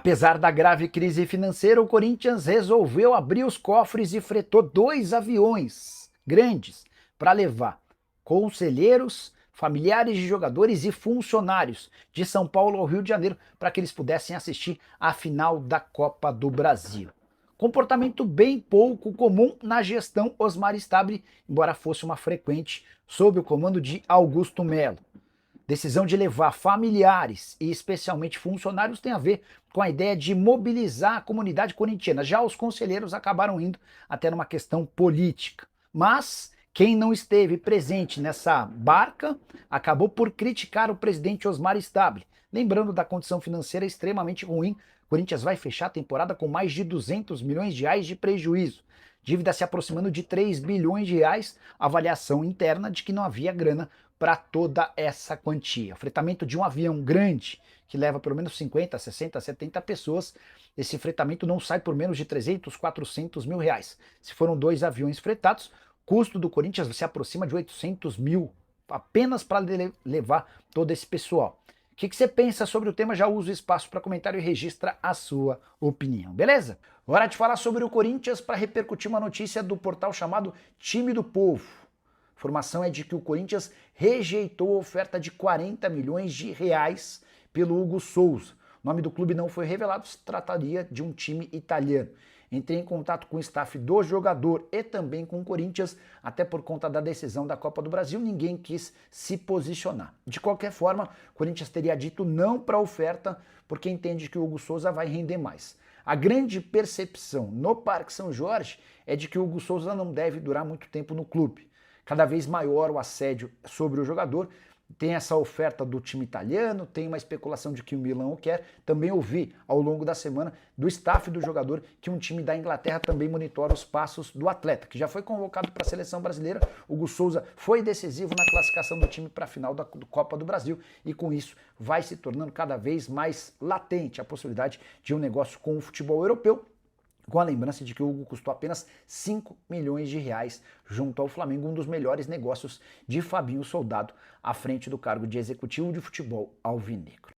Apesar da grave crise financeira, o Corinthians resolveu abrir os cofres e fretou 2 aviões grandes para levar conselheiros, familiares de jogadores e funcionários de São Paulo ao Rio de Janeiro para que eles pudessem assistir a final da Copa do Brasil. Comportamento bem pouco comum na gestão Osmar Stabile, embora fosse uma frequente sob o comando de Augusto Melo. Decisão de levar familiares e especialmente funcionários tem a ver com a ideia de mobilizar a comunidade corintiana. Já os conselheiros acabaram indo até numa questão política. Mas quem não esteve presente nessa barca acabou por criticar o presidente Osmar Stabile. Lembrando da condição financeira extremamente ruim, o Corinthians vai fechar a temporada com mais de 200 milhões de reais de prejuízo. Dívida se aproximando de 3 bilhões de reais, avaliação interna de que não havia grana para toda essa quantia. O fretamento de um avião grande, que leva pelo menos 50, 60, 70 pessoas, esse fretamento não sai por menos de 300, 400 mil reais. Se foram 2 aviões fretados, custo do Corinthians se aproxima de 800 mil, apenas para levar todo esse pessoal. O que você pensa sobre o tema? Já usa o espaço para comentário e registra a sua opinião, beleza? Hora de falar sobre o Corinthians para repercutir uma notícia do portal chamado Time do Povo. A informação é de que o Corinthians rejeitou a oferta de 40 milhões de reais pelo Hugo Souza. O nome do clube não foi revelado, se trataria de um time italiano. Entrei em contato com o staff do jogador e também com o Corinthians, até por conta da decisão da Copa do Brasil, ninguém quis se posicionar. De qualquer forma, o Corinthians teria dito não para a oferta, porque entende que o Hugo Souza vai render mais. A grande percepção no Parque São Jorge é de que o Hugo Souza não deve durar muito tempo no clube. Cada vez maior o assédio sobre o jogador. Tem essa oferta do time italiano, tem uma especulação de que o Milan o quer. Também ouvi ao longo da semana do staff do jogador que um time da Inglaterra também monitora os passos do atleta, que já foi convocado para a seleção brasileira. O Hugo Souza foi decisivo na classificação do time para a final da Copa do Brasil e com isso vai se tornando cada vez mais latente a possibilidade de um negócio com o futebol europeu, com a lembrança de que o Hugo custou apenas 5 milhões de reais junto ao Flamengo, um dos melhores negócios de Fabinho Soldado à frente do cargo de executivo de futebol alvinegro.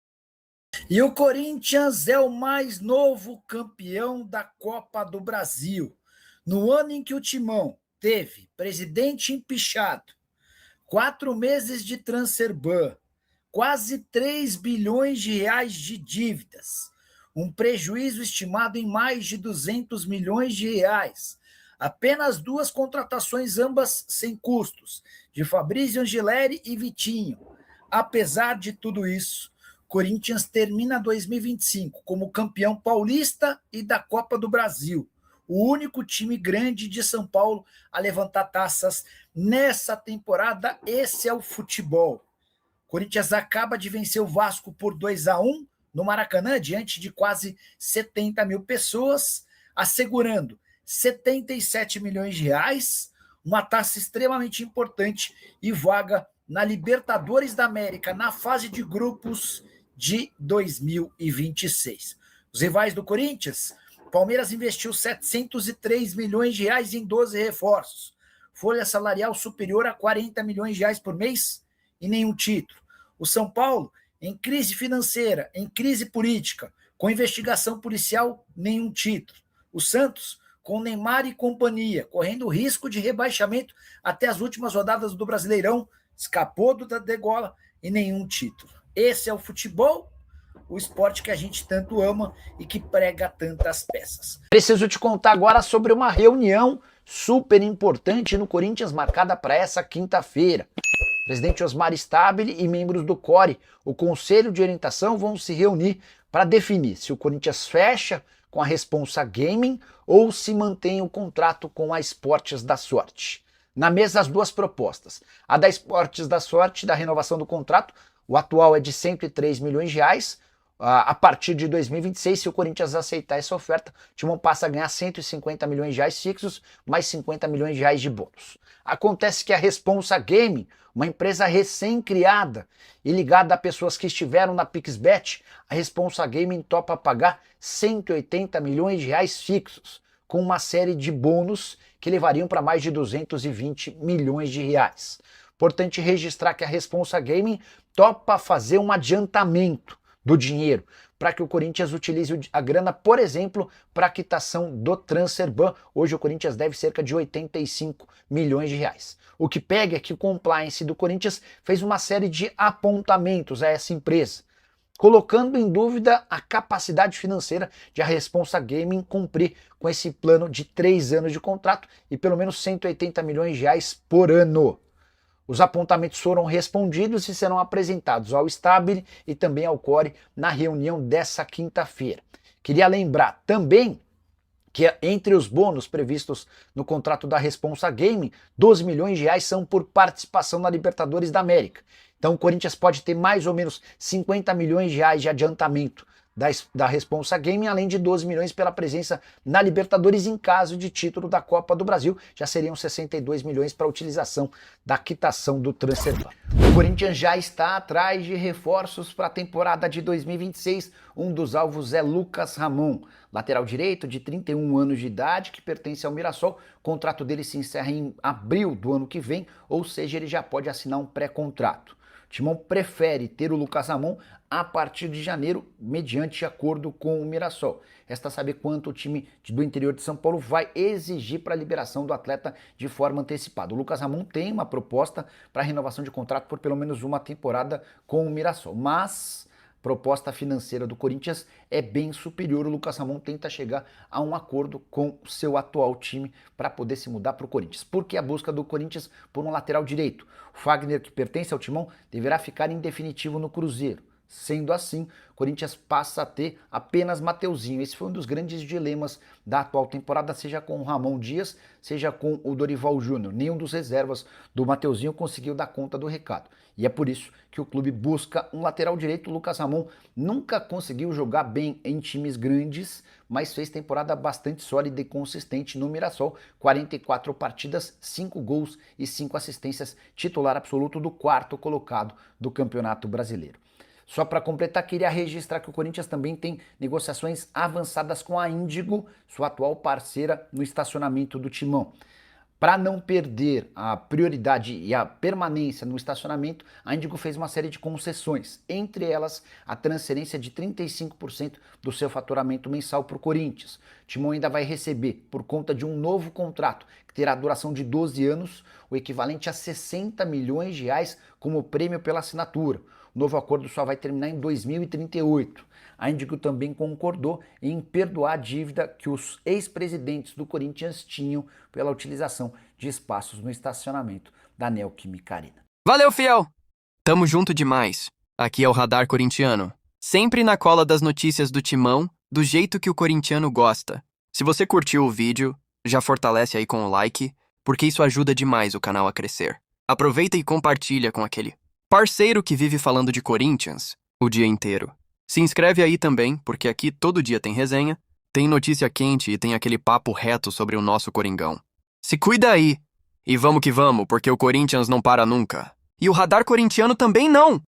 E o Corinthians é o mais novo campeão da Copa do Brasil. No ano em que o Timão teve presidente empichado, 4 meses de transfer ban, quase 3 bilhões de reais de dívidas, um prejuízo estimado em mais de 200 milhões de reais. Apenas 2 contratações, ambas sem custos, de Fabrício Angeleri e Vitinho. Apesar de tudo isso, Corinthians termina 2025 como campeão paulista e da Copa do Brasil. O único time grande de São Paulo a levantar taças nessa temporada. Esse é o futebol. Corinthians acaba de vencer o Vasco por 2-1 no Maracanã, diante de quase 70 mil pessoas, assegurando 77 milhões de reais, uma taça extremamente importante e vaga na Libertadores da América, na fase de grupos de 2026. Os rivais do Corinthians, Palmeiras investiu 703 milhões de reais em 12 reforços, folha salarial superior a 40 milhões de reais por mês e nenhum título. O São Paulo, em crise financeira, em crise política, com investigação policial, nenhum título. O Santos, com Neymar e companhia, correndo risco de rebaixamento até as últimas rodadas do Brasileirão, escapou da degola e nenhum título. Esse é o futebol, o esporte que a gente tanto ama e que prega tantas peças. Preciso te contar agora sobre uma reunião super importante no Corinthians, marcada para essa quinta-feira. Presidente Osmar Stabile e membros do CORE, o Conselho de Orientação, vão se reunir para definir se o Corinthians fecha com a Responsa Gaming ou se mantém o contrato com a Esportes da Sorte. Na mesa, as 2 propostas. A da Esportes da Sorte, da renovação do contrato, o atual é de 103 milhões de reais. A partir de 2026, se o Corinthians aceitar essa oferta, o Timão passa a ganhar 150 milhões de reais fixos, mais 50 milhões de reais de bônus. Acontece que a Responsa Gaming, uma empresa recém-criada e ligada a pessoas que estiveram na PixBet, a Responsa Gaming topa pagar 180 milhões de reais fixos, com uma série de bônus que levariam para mais de 220 milhões de reais. Importante registrar que a Responsa Gaming topa fazer um adiantamento do dinheiro para que o Corinthians utilize a grana, por exemplo, para a quitação do transfer ban. Hoje o Corinthians deve cerca de 85 milhões de reais. O que pega é que o compliance do Corinthians fez uma série de apontamentos a essa empresa, colocando em dúvida a capacidade financeira de a Responsa Gaming cumprir com esse plano de 3 anos de contrato e pelo menos 180 milhões de reais por ano. Os apontamentos foram respondidos e serão apresentados ao Stabile e também ao Core na reunião dessa quinta-feira. Queria lembrar também que entre os bônus previstos no contrato da Responsa Gaming, 12 milhões de reais são por participação na Libertadores da América. Então o Corinthians pode ter mais ou menos 50 milhões de reais de adiantamento da Responsa Gaming, além de 12 milhões pela presença na Libertadores em caso de título da Copa do Brasil. Já seriam 62 milhões para a utilização da quitação do transfer ban. O Corinthians já está atrás de reforços para a temporada de 2026. Um dos alvos é Lucas Ramon, lateral direito de 31 anos de idade, que pertence ao Mirassol. O contrato dele se encerra em abril do ano que vem, ou seja, ele já pode assinar um pré-contrato. O Timão prefere ter o Lucas Ramon a partir de janeiro, mediante acordo com o Mirassol. Resta saber quanto o time do interior de São Paulo vai exigir para a liberação do atleta de forma antecipada. O Lucas Ramon tem uma proposta para renovação de contrato por pelo menos uma temporada com o Mirassol, mas a proposta financeira do Corinthians é bem superior. O Lucas Ramon tenta chegar a um acordo com o seu atual time para poder se mudar para o Corinthians. Por que a busca do Corinthians por um lateral direito? O Fagner, que pertence ao Timão, deverá ficar em definitivo no Cruzeiro. Sendo assim, o Corinthians passa a ter apenas Mateuzinho. Esse foi um dos grandes dilemas da atual temporada, seja com o Ramon Dias, seja com o Dorival Júnior. Nenhum dos reservas do Mateuzinho conseguiu dar conta do recado. E é por isso que o clube busca um lateral direito. O Lucas Ramon nunca conseguiu jogar bem em times grandes, mas fez temporada bastante sólida e consistente no Mirassol. 44 partidas, 5 gols e 5 assistências, titular absoluto do quarto colocado do Campeonato Brasileiro. Só para completar, queria registrar que o Corinthians também tem negociações avançadas com a Índigo, sua atual parceira no estacionamento do Timão. Para não perder a prioridade e a permanência no estacionamento, a Índigo fez uma série de concessões, entre elas a transferência de 35% do seu faturamento mensal para o Corinthians. O Timão ainda vai receber, por conta de um novo contrato, que terá duração de 12 anos, o equivalente a 60 milhões de reais como prêmio pela assinatura. O novo acordo só vai terminar em 2038. A Índigo também concordou em perdoar a dívida que os ex-presidentes do Corinthians tinham pela utilização de espaços no estacionamento da Neoquímica Arena. Valeu, fiel! Tamo junto demais. Aqui é o Radar Corintiano. Sempre na cola das notícias do Timão, do jeito que o corintiano gosta. Se você curtiu o vídeo, já fortalece aí com o like, porque isso ajuda demais o canal a crescer. Aproveita e compartilha com aquele parceiro que vive falando de Corinthians o dia inteiro. Se inscreve aí também, porque aqui todo dia tem resenha, tem notícia quente e tem aquele papo reto sobre o nosso Coringão. Se cuida aí! E vamos que vamos, porque o Corinthians não para nunca. E o Radar Corintiano também não!